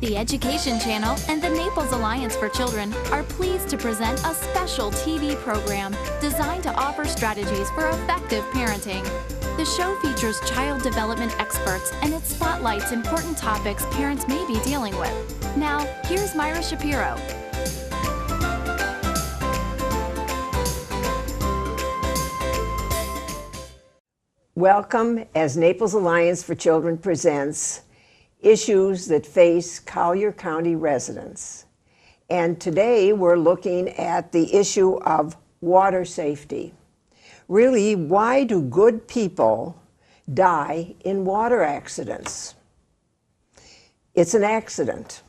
The Education Channel and the Naples Alliance for Children are pleased to present a special TV program designed to offer strategies for effective parenting. The show features child development experts and it spotlights important topics parents may be dealing with. Now, here's Myra Shapiro. Welcome as Naples Alliance for Children presents Issues that Face Collier County Residents. And today we're looking at the issue of water safety. Really, why do good people die in water accidents? It's an accident.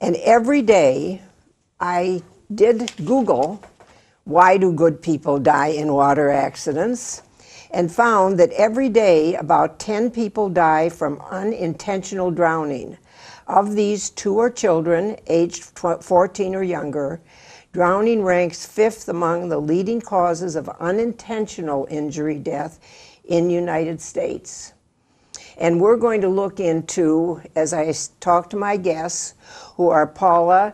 And every day I did Google, why do good people die in water accidents? And found that every day about 10 people die from unintentional drowning. Of these, 2 are children aged 14 or younger. Drowning ranks 5th among the leading causes of unintentional injury death in the United States. And we're going to look into, as I talk to my guests, who are Paula,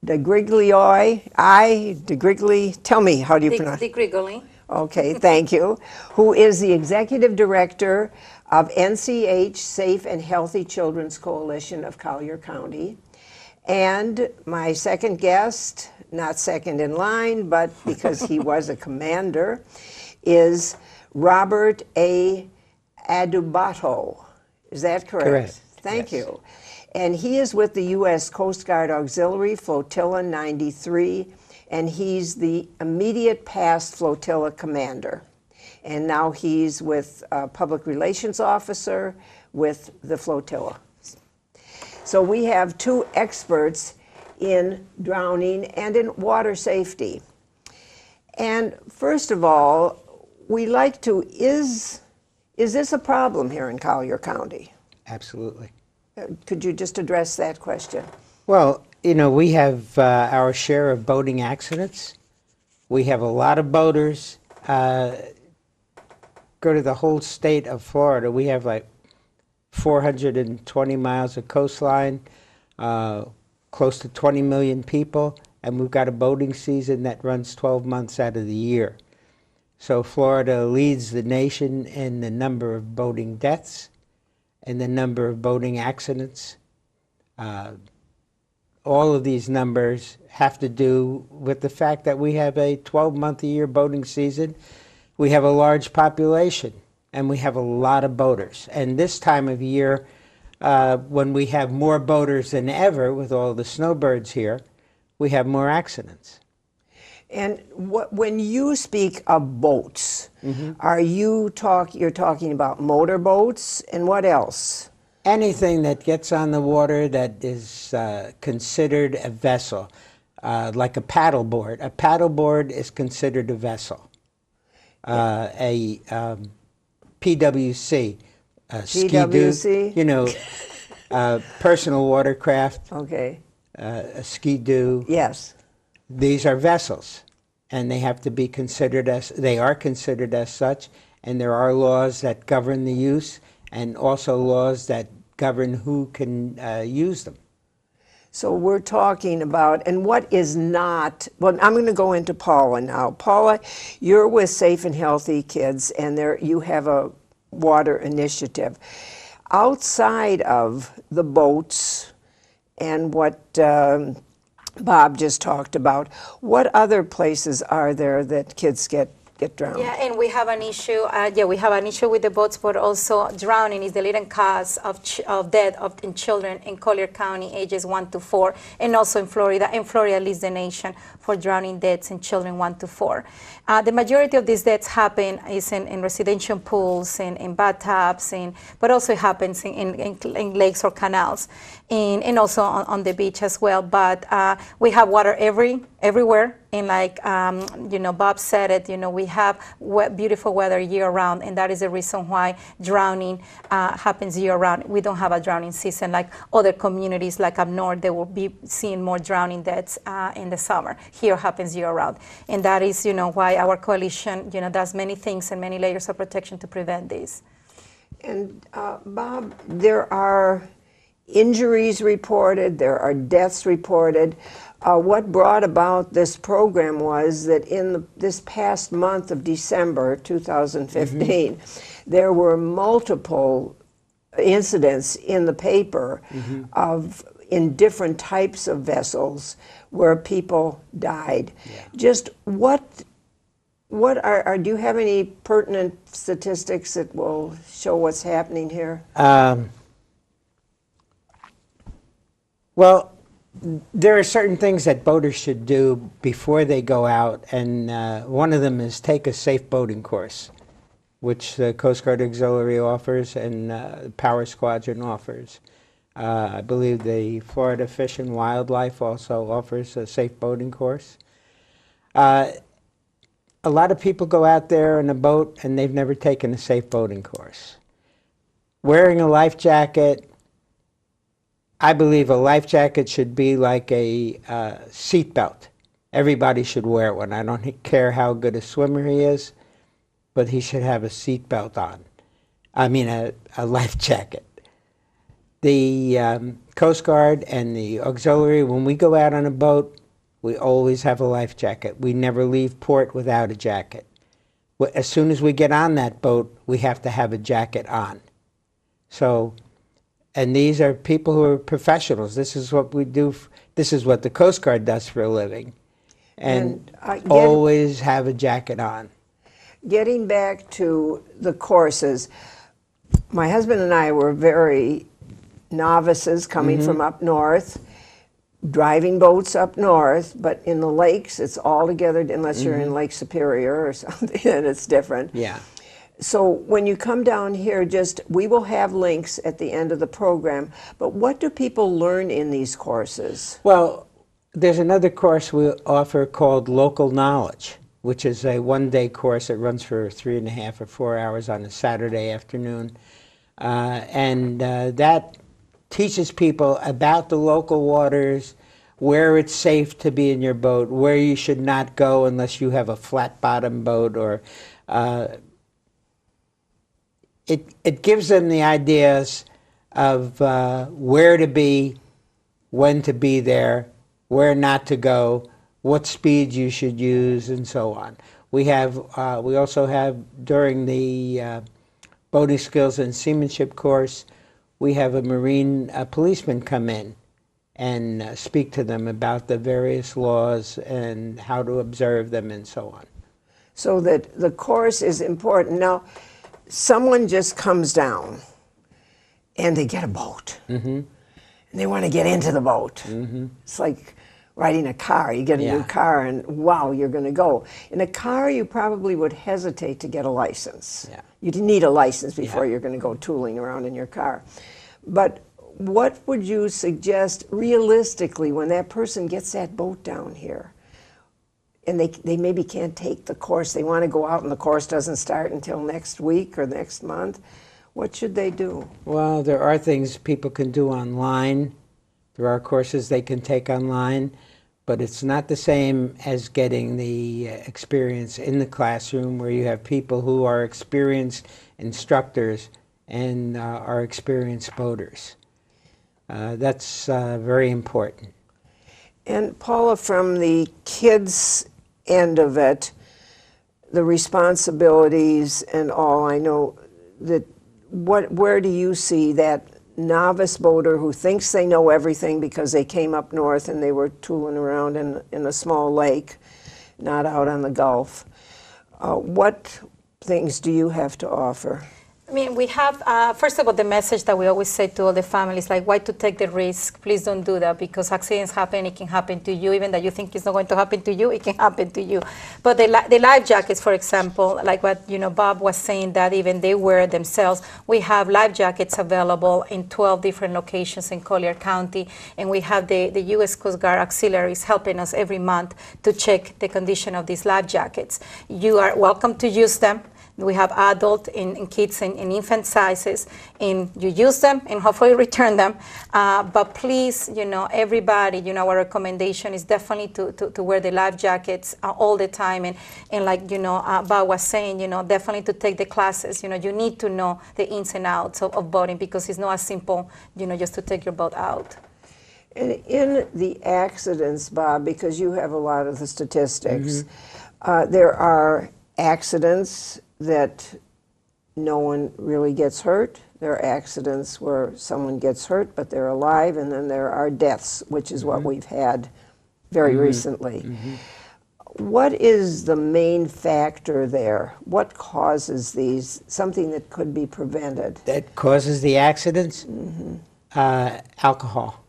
DiGrigoli, tell me, how do you pronounce it? DiGrigoli. Okay, thank you. Who is the Executive Director of NCH Safe and Healthy Children's Coalition of Collier County. And my second guest, not second in line, but because he was a commander, is Robert A. Adubato. Is that correct? Correct. Thank Yes. you. And he is with the U.S. Coast Guard Auxiliary Flotilla 93, and he's the immediate past flotilla commander. And now he's with a public relations officer with the flotilla. So we have 2 experts in drowning and in water safety. And first of all, we like to, is this a problem here in Collier County? Absolutely. Could you just address that question? Well, you know, we have our share of boating accidents. We have a lot of boaters. Go to the whole state of Florida. We have like 420 miles of coastline, close to 20 million people, and we've got a boating season that runs 12 months out of the year. So Florida leads the nation in the number of boating deaths and the number of boating accidents. All of these numbers have to do with the fact that we have a 12-month-a-year boating season. We have a large population, and we have a lot of boaters. And this time of year, when we have more boaters than ever with all the snowbirds here, we have more accidents. And when you speak of boats, are you're talking about motorboats, and what else? Anything that gets on the water that is considered a vessel, like a paddleboard. A paddleboard is considered a vessel. A PWC, PWC? Ski-Doo, you know, personal watercraft, Okay. A Ski-Doo. Yes. These are vessels, and they have to be considered they are considered as such, and there are laws that govern the use, and also laws that govern who can use them. So we're talking about, and what is not, well, I'm going to go into Paula now. Paula, you're with Safe and Healthy Kids, and you have a water initiative. Outside of the boats and what Bob just talked about, what other places are there that kids get drowned? Yeah, and we have an issue. We have an issue with the boats, but also drowning is the leading cause of death in children in Collier County, ages 1 to 4, and also in Florida. And Florida leads the nation for drowning deaths in children 1 to 4. The majority of these deaths happen is in residential pools, in bathtubs, but also it happens in lakes or canals, and also on the beach as well. But we have water everywhere. And like, Bob said it, we have beautiful weather year-round, and that is the reason why drowning happens year-round. We don't have a drowning season like other communities, like up north, they will be seeing more drowning deaths in the summer. Here happens year-round. And that is, why our coalition, does many things and many layers of protection to prevent this. And Bob, there are injuries reported, there are deaths reported. What brought about this program was that in this past month of December 2015, there were multiple incidents in the paper in different types of vessels where people died. Just what do you have any pertinent statistics that will show what's happening here? Well, there are certain things that boaters should do before they go out, and one of them is take a safe boating course, which the Coast Guard Auxiliary offers and Power Squadron offers. I believe the Florida Fish and Wildlife also offers a safe boating course. A lot of people go out there in a boat and they've never taken a safe boating course. Wearing a life jacket, I believe a life jacket should be like a seat belt. Everybody should wear one. I don't care how good a swimmer he is, but he should have a seat belt on. I mean a life jacket. The Coast Guard and the auxiliary, when we go out on a boat, we always have a life jacket. We never leave port without a jacket. As soon as we get on that boat, we have to have a jacket on. So, and these are people who are professionals. This is what we do. This is what the Coast Guard does for a living. And always have a jacket on. Getting back to the courses, my husband and I were very novices coming from up north, driving boats up north, but in the lakes it's all together, unless you're in Lake Superior or something, and it's different. Yeah. So when you come down here, we will have links at the end of the program, but what do people learn in these courses? Well, there's another course we offer called Local Knowledge, which is a one-day course that runs for 3.5 or 4 hours on a Saturday afternoon. That teaches people about the local waters, where it's safe to be in your boat, where you should not go unless you have a flat-bottom boat, or it gives them the ideas of where to be, when to be there, where not to go, what speeds you should use, and so on. We also have, during the boating skills and seamanship course, we have a marine policeman come in and speak to them about the various laws and how to observe them and so on. So that the course is important. Now, someone just comes down and they get a boat. And they want to get into the boat. It's like riding a car. You get a new car and wow, you're going to go. In a car, you probably would hesitate to get a license. You need a license before you're going to go tooling around in your car. But what would you suggest realistically when that person gets that boat down here and they maybe can't take the course, they want to go out and the course doesn't start until next week or next month, what should they do? Well, there are things people can do online. There are courses they can take online, but it's not the same as getting the experience in the classroom where you have people who are experienced instructors and are experienced boaters. That's very important. And Paula, from the kids' end of it, the responsibilities and all, I know that where do you see that novice boater who thinks they know everything because they came up north and they were tooling around in a small lake, not out on the Gulf? What things do you have to offer? I mean, we have, first of all, the message that we always say to all the families, like, why to take the risk? Please don't do that, because accidents happen, it can happen to you. Even that you think it's not going to happen to you, it can happen to you. But the life jackets, for example, like what Bob was saying, that even they wear themselves. We have life jackets available in 12 different locations in Collier County, and we have the U.S. Coast Guard auxiliaries helping us every month to check the condition of these life jackets. You are welcome to use them. We have adult and kids in infant sizes, and you use them and hopefully return them. But please, everybody, our recommendation is definitely to wear the life jackets all the time. And like, Bob was saying, definitely to take the classes. You need to know the ins and outs of boating, because it's not as simple, just to take your boat out. And in the accidents, Bob, because you have a lot of the statistics, there are accidents that no one really gets hurt. There are accidents where someone gets hurt, but they're alive, and then there are deaths, which is what we've had very recently. What is the main factor there? What causes these, something that could be prevented? That causes the accidents? Alcohol.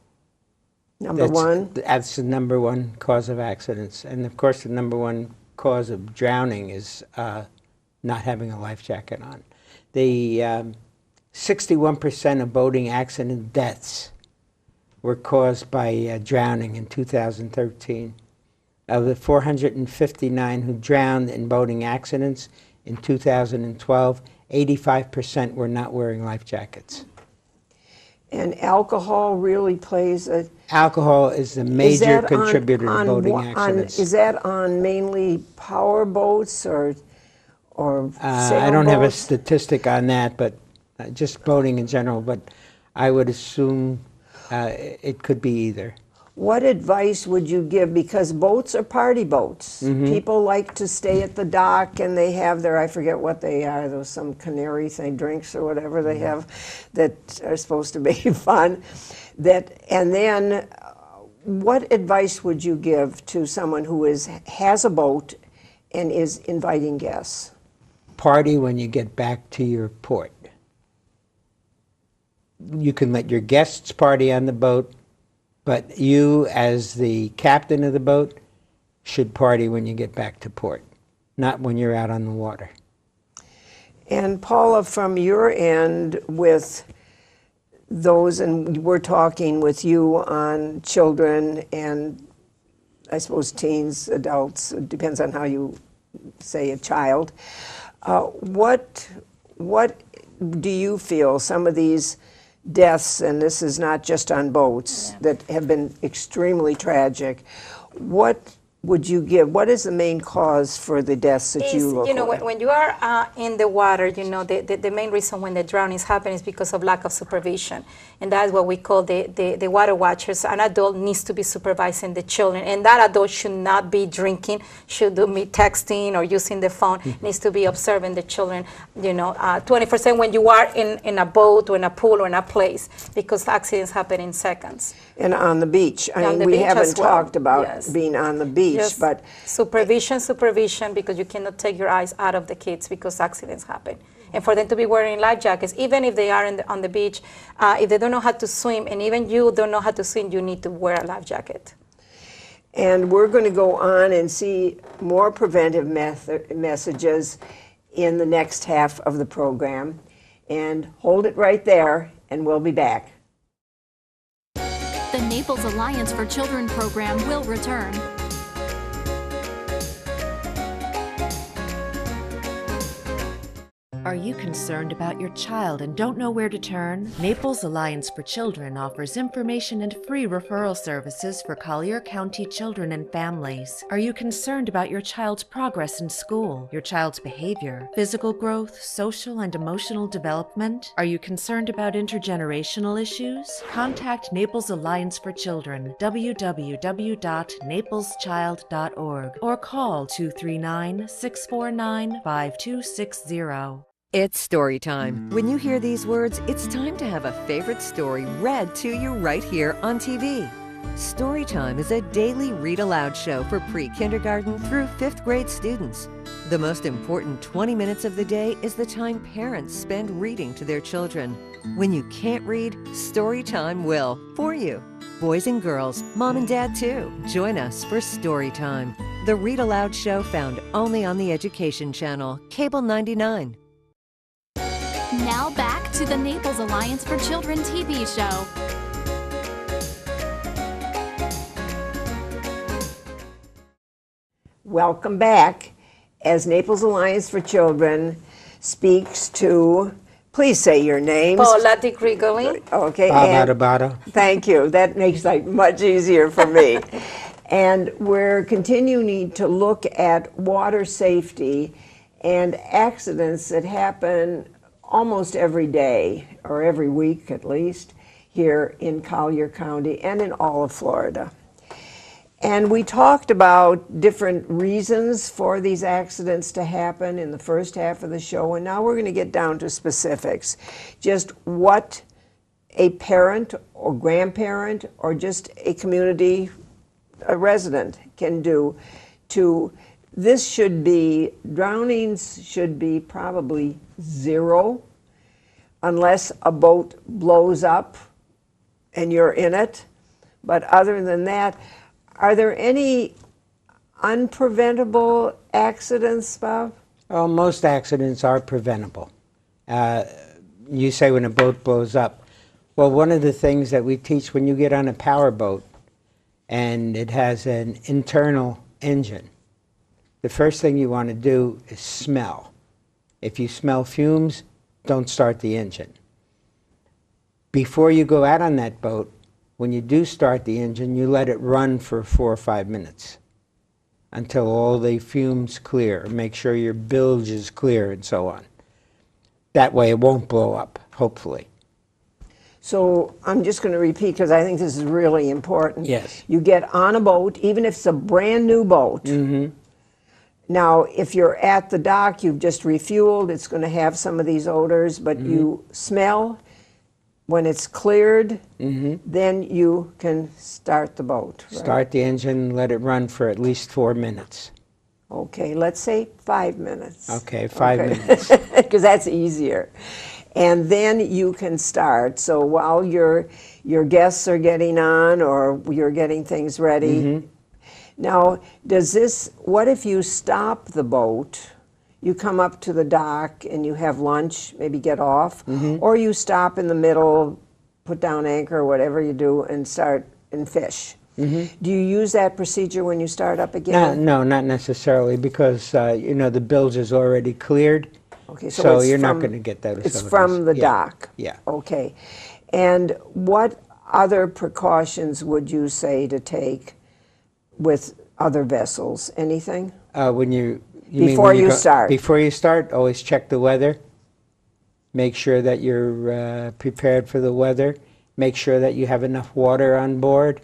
Number one? That's the number one cause of accidents. And of course, the number one cause of drowning is not having a life jacket on. The 61% of boating accident deaths were caused by drowning in 2013. Of the 459 who drowned in boating accidents in 2012, 85% were not wearing life jackets. And alcohol really plays a... Alcohol is the major contributor to boating accidents. Is that on mainly power boats or I don't have a sailboats? statistic on that, but just boating in general, but I would assume it could be either. What advice would you give? Because boats are party boats. People like to stay at the dock, and they have their, I forget what they are, those some canary thing, drinks or whatever they have that are supposed to be fun. And then what advice would you give to someone who has a boat and is inviting guests? Party when you get back to your port. You can let your guests party on the boat, but you, as the captain of the boat, should party when you get back to port, not when you're out on the water. And Paula, from your end with those, and we're talking with you on children and I suppose teens, adults, it depends on how you say a child. What do you feel some of these deaths, and this is not just on boats, that have been extremely tragic, what would you give? What is the main cause for the deaths that you look at? When you are in the water, the main reason when the drownings happen is because of lack of supervision. And that's what we call the water watchers. An adult needs to be supervising the children. And that adult should not be drinking, should be texting or using the phone, needs to be observing the children, 24/7 when you are in a boat or in a pool or in a place, because accidents happen in seconds. And on the beach. I mean, we haven't talked about being on the beach. Yes. But supervision, because you cannot take your eyes out of the kids because accidents happen. And for them to be wearing life jackets, even if they are on the beach, if they don't know how to swim, and even you don't know how to swim, you need to wear a life jacket. And we're going to go on and see more preventive messages in the next half of the program. And hold it right there, and we'll be back. The Naples Alliance for Children program will return. Are you concerned about your child and don't know where to turn? Naples Alliance for Children offers information and free referral services for Collier County children and families. Are you concerned about your child's progress in school, your child's behavior, physical growth, social and emotional development? Are you concerned about intergenerational issues? Contact Naples Alliance for Children, www.napleschild.org, or call 239-649-5260. It's story time. When you hear these words, it's time to have a favorite story read to you right here on TV. Storytime is a daily read-aloud show for pre-kindergarten through 5th grade students. The most important 20 minutes of the day is the time parents spend reading to their children. When you can't read, Storytime will, for you. Boys and girls, mom and dad too, join us for Storytime, the read-aloud show found only on the Education Channel, Cable 99. Now back to the Naples Alliance for Children TV show. Welcome back. As Naples Alliance for Children, speaks to, please say your names. Paula DiGrigoli. Okay. Paula and- Adubato. Thank you. That makes life much easier for me. And we're continuing to look at water safety and accidents that happen almost every day, or every week at least, here in Collier County and in all of Florida. And we talked about different reasons for these accidents to happen in the first half of the show, and now we're going to get down to specifics. Just what a parent or grandparent or just a community, a resident can do to, this should be, drownings should be probably zero unless a boat blows up and you're in it. But other than that, are there any unpreventable accidents, Bob? Well, most accidents are preventable. You say when a boat blows up. Well, one of the things that we teach when you get on a power boat and it has an internal engine, the first thing you want to do is smell. If you smell fumes, don't start the engine. Before you go out on that boat, when you do start the engine, you let it run for 4 or 5 minutes until all the fumes clear. Make sure your bilge is clear and so on. That way it won't blow up, hopefully. So I'm just going to repeat because I think this is really important. Yes. You get on a boat, even if it's a brand new boat. Mm-hmm. Now, if you're at the dock, you've just refueled, it's going to have some of these odors, but you smell. When it's cleared, then you can start the boat. Right? Start the engine, let it run for at least 4 minutes. Okay, let's say 5 minutes. Okay, 5 minutes. Because that's easier. And then you can start. So while your guests are getting on or you're getting things ready. Now, what if you stop the boat? You come up to the dock and you have lunch, maybe get off, or you stop in the middle, put down anchor, or whatever you do, and start and fish. Do you use that procedure when you start up again? No, not necessarily, because the bilge is already cleared. Okay, so it's you're not from- going to get those It's odors. from the Yeah. dock? Yeah. Okay. And what other precautions would you say to take with other vessels? Anything? When you mean Before when you start. Before you start, always check the weather. Make sure that you're prepared for the weather. Make sure that you have enough water on board.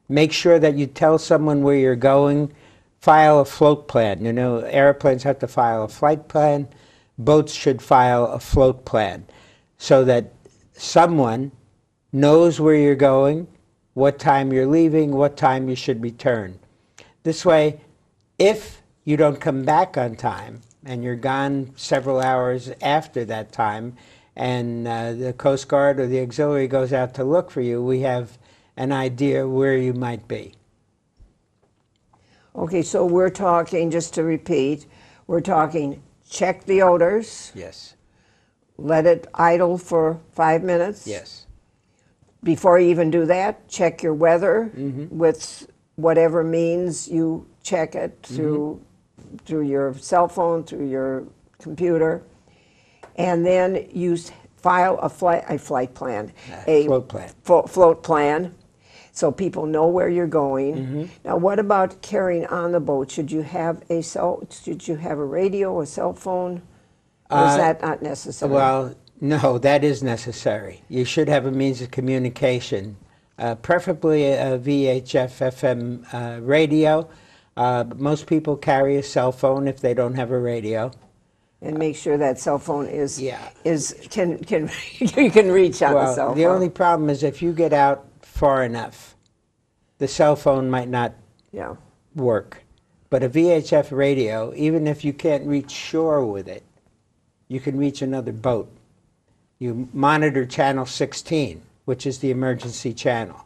Make sure that you tell someone where you're going. File a float plan. Airplanes have to file a flight plan. Boats should file a float plan so that someone knows where you're going, what time you're leaving, what time you should return. This way, if you don't come back on time and you're gone several hours after that time and the Coast Guard or the auxiliary goes out to look for you, we have an idea where you might be. Okay, so we're talking, just to repeat, we're talking check the odors, Yes. let it idle for 5 minutes. Yes. Before you even do that, check your weather with whatever means you check it through your cell phone, through your computer, and then you file a flight plan, a float plan. Float plan, so people know where you're going. Now, what about carrying on the boat? Should you have a radio, a cell phone, or is that not necessary? Well, no, that is necessary. You should have a means of communication, preferably a VHF FM radio. Most people carry a cell phone if they don't have a radio. And make sure that cell phone is Yeah. can you can reach on the cell Well, phone. the only problem is if you get out far enough, the cell phone might not Yeah. work. But a VHF radio, even if you can't reach shore with it, you can reach another boat. You monitor channel 16, which is the emergency channel.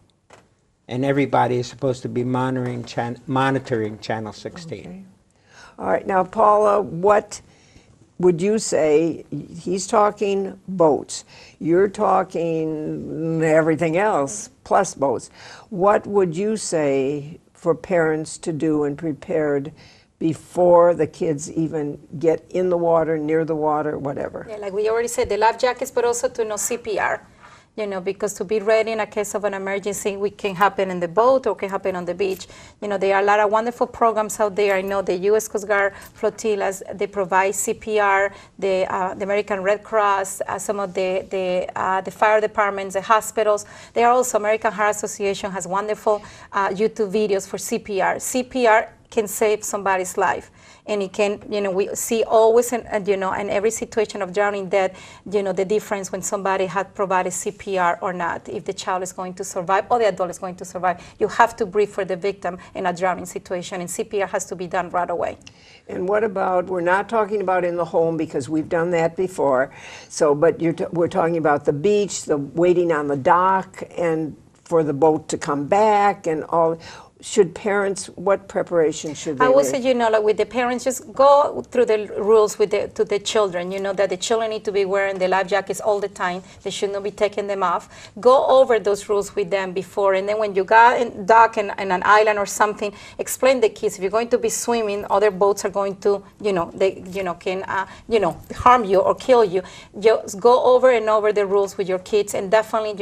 And everybody is supposed to be monitoring channel 16. Okay. All right. Now, Paula, what would you say? He's talking boats. You're talking everything else plus boats. What would you say for parents to do and prepared before the kids even get in the water, near the water, whatever. Yeah, like we already said, the life jackets, but also to know CPR. Because to be ready in a case of an emergency, it can happen in the boat or can happen on the beach. There are a lot of wonderful programs out there. I know the U.S. Coast Guard flotillas, they provide CPR, the American Red Cross, some of the fire departments, the hospitals. There are also American Heart Association has wonderful YouTube videos for CPR. CPR can save somebody's life. And it can, we see always, in every situation of drowning death, the difference when somebody had provided CPR or not, if the child is going to survive or the adult is going to survive. You have to breathe for the victim in a drowning situation, and CPR has to be done right away. And what about, we're not talking about in the home because we've done that before, but we're talking about the beach, the waiting on the dock, and for the boat to come back, and all. Should parents, what preparation should they I would make? say, like with the parents, just go through the rules to the children, that the children need to be wearing the life jackets all the time. They should not be taking them off. Go over those rules with them before, and then when you got in dock in an island or something, explain the kids, if you're going to be swimming, other boats are going to, can, harm you or kill you. Just go over and over the rules with your kids, and definitely,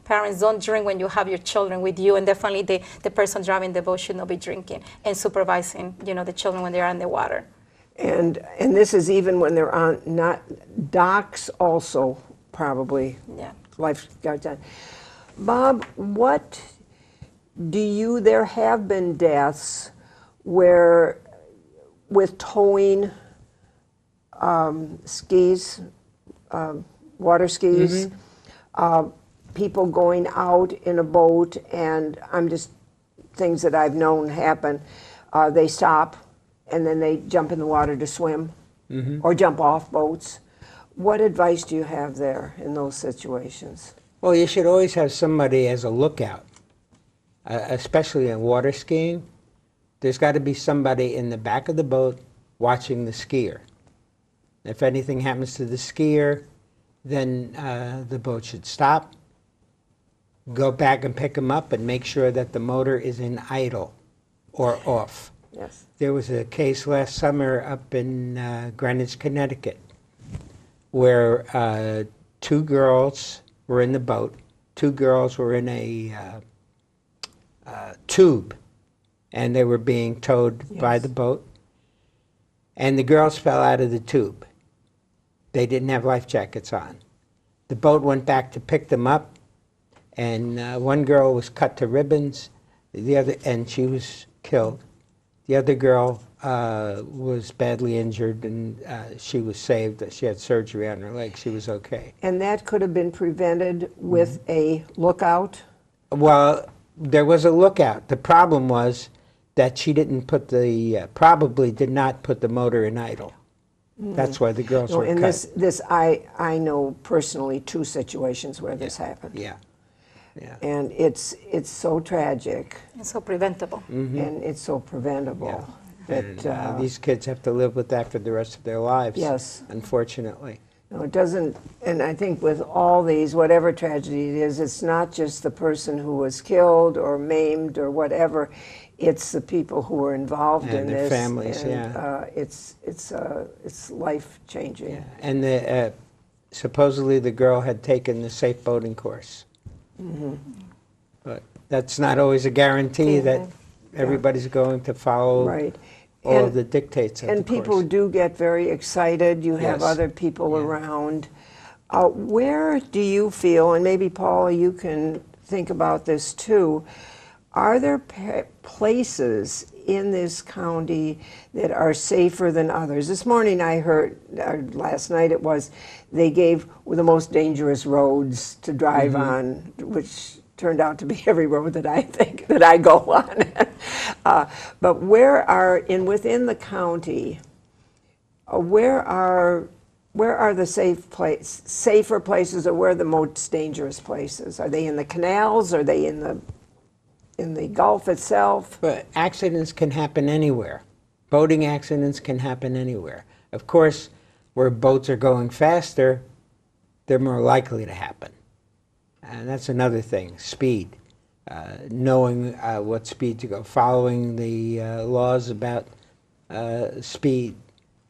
parents, don't drink when you have your children with you, and definitely the person driving the boat should not be drinking, and supervising, the children when they are in the water. And this is even when they're on not docks also probably. Yeah. Lifeguards on. Bob, what do there have been deaths where with towing skis, water skis, people going out in a boat, and things that I've known happen, they stop and then they jump in the water to swim or jump off boats. What advice do you have there in those situations? Well, you should always have somebody as a lookout, especially in water skiing. There's got to be somebody in the back of the boat watching the skier. If anything happens to the skier, then the boat should stop, go back and pick them up, and make sure that the motor is in idle or off. Yes. There was a case last summer up in Greenwich, Connecticut, where 2 girls were in the boat. 2 girls were in a tube, and they were being towed by the boat. And the girls fell out of the tube. They didn't have life jackets on. The boat went back to pick them up, and one girl was cut to ribbons, and she was killed. The other girl was badly injured, and she was saved. She had surgery on her leg. She was okay. And that could have been prevented with a lookout? Well, there was a lookout. The problem was that she didn't put probably did not put the motor in idle. That's why the girls were and cut. I know personally 2 situations where this happened. Yeah. Yeah. And it's so tragic. It's so preventable. And it's so preventable. Yeah. That, these kids have to live with that for the rest of their lives. Yes. Unfortunately. No, it doesn't, and I think with all these, whatever tragedy it is, it's not just the person who was killed or maimed or whatever, it's the people who were involved in And their this. families, and, it's life-changing. Yeah. And supposedly the girl had taken the safe boating course. But that's not always a guarantee that everybody's going to follow all of the dictates of the course. And people do get very excited. You have other people around. Where do you feel, and maybe Paula, you can think about this too, are there places in this county that are safer than others? This morning I heard, or last night it was, they gave the most dangerous roads to drive on, which turned out to be every road that I go on. But within the county, where are the safer places, or where are the most dangerous places? Are they in the canals? Are they in the Gulf itself? But accidents can happen anywhere. Boating accidents can happen anywhere. Of course, where boats are going faster, they're more likely to happen. And that's another thing, speed. Knowing what speed to go, following the laws about speed,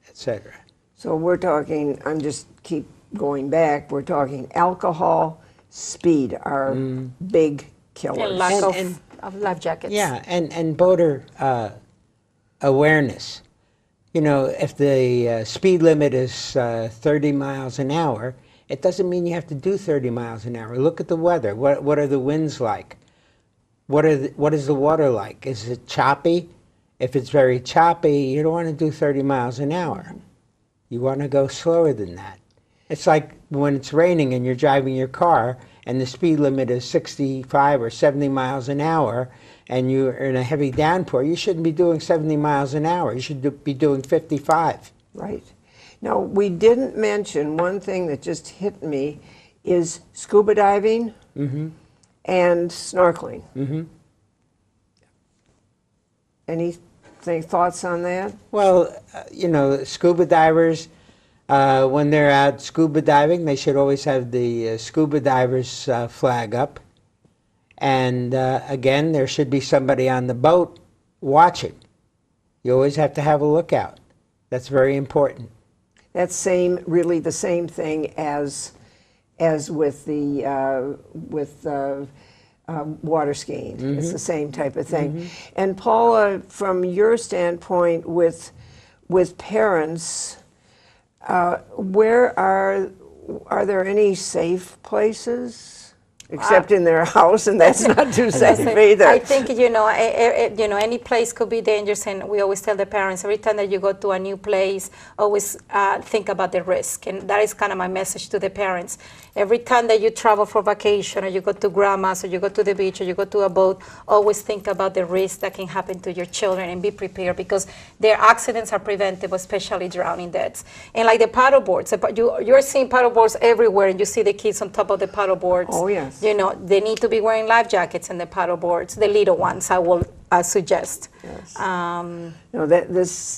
etc. So we're talking, I'm just keep going back, we're talking alcohol, speed are big killers. And lack And- of life jackets. Yeah, and boater awareness. You know, if the speed limit is 30 miles an hour, it doesn't mean you have to do 30 miles an hour. Look at the weather. What are the winds like? What is the water like? Is it choppy? If it's very choppy, you don't want to do 30 miles an hour. You want to go slower than that. It's like when it's raining and you're driving your car and the speed limit is 65 or 70 miles an hour and you're in a heavy downpour, you shouldn't be doing 70 miles an hour. You should be doing 55. Right. Now, we didn't mention one thing that just hit me is scuba diving and snorkeling. Any thoughts on that? Well, you know, scuba divers, when they're out scuba diving, they should always have the scuba divers flag up. And again, there should be somebody on the boat watching. You always have to have a lookout. That's very important. That's really the same thing as with the water skiing. It's the same type of thing. And Paula, from your standpoint, with parents, where are there any safe places? Except in their house, and that's not too safe either. I think, you know, any place could be dangerous, and we always tell the parents, every time that you go to a new place, always think about the risk, and that is kind of my message to the parents. Every time that you travel for vacation, or you go to grandma's, or you go to the beach, or you go to a boat, always think about the risk that can happen to your children and be prepared, because their accidents are preventable, especially drowning deaths. And like the paddle boards, you're seeing paddle boards everywhere, and you see the kids on top of the paddle boards. Oh, yes. You know, they need to be wearing life jackets in the paddle boards, the little ones, I will suggest. Yes. No,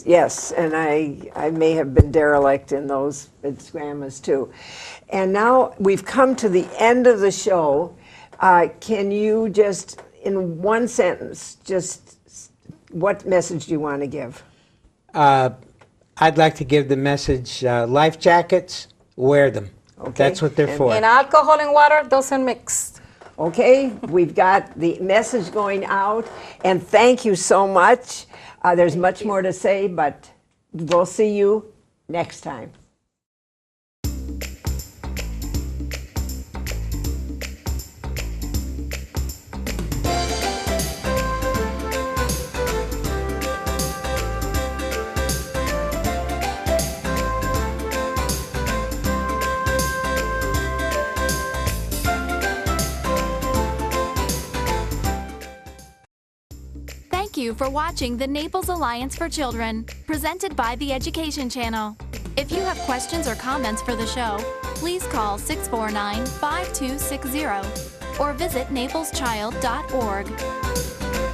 Yes, and I may have been derelict in those at grandma's too. And now we've come to the end of the show. Can you just, in one sentence, just what message do you want to give? I'd like to give the message, life jackets, wear them. Okay. That's what they're for. And alcohol and water doesn't mix. Okay, we've got the message going out, and thank you so much. There's much more to say, but we'll see you next time. Thank you for watching the Naples Alliance for Children, presented by the Education Channel. If you have questions or comments for the show, please call 649-5260 or visit napleschild.org.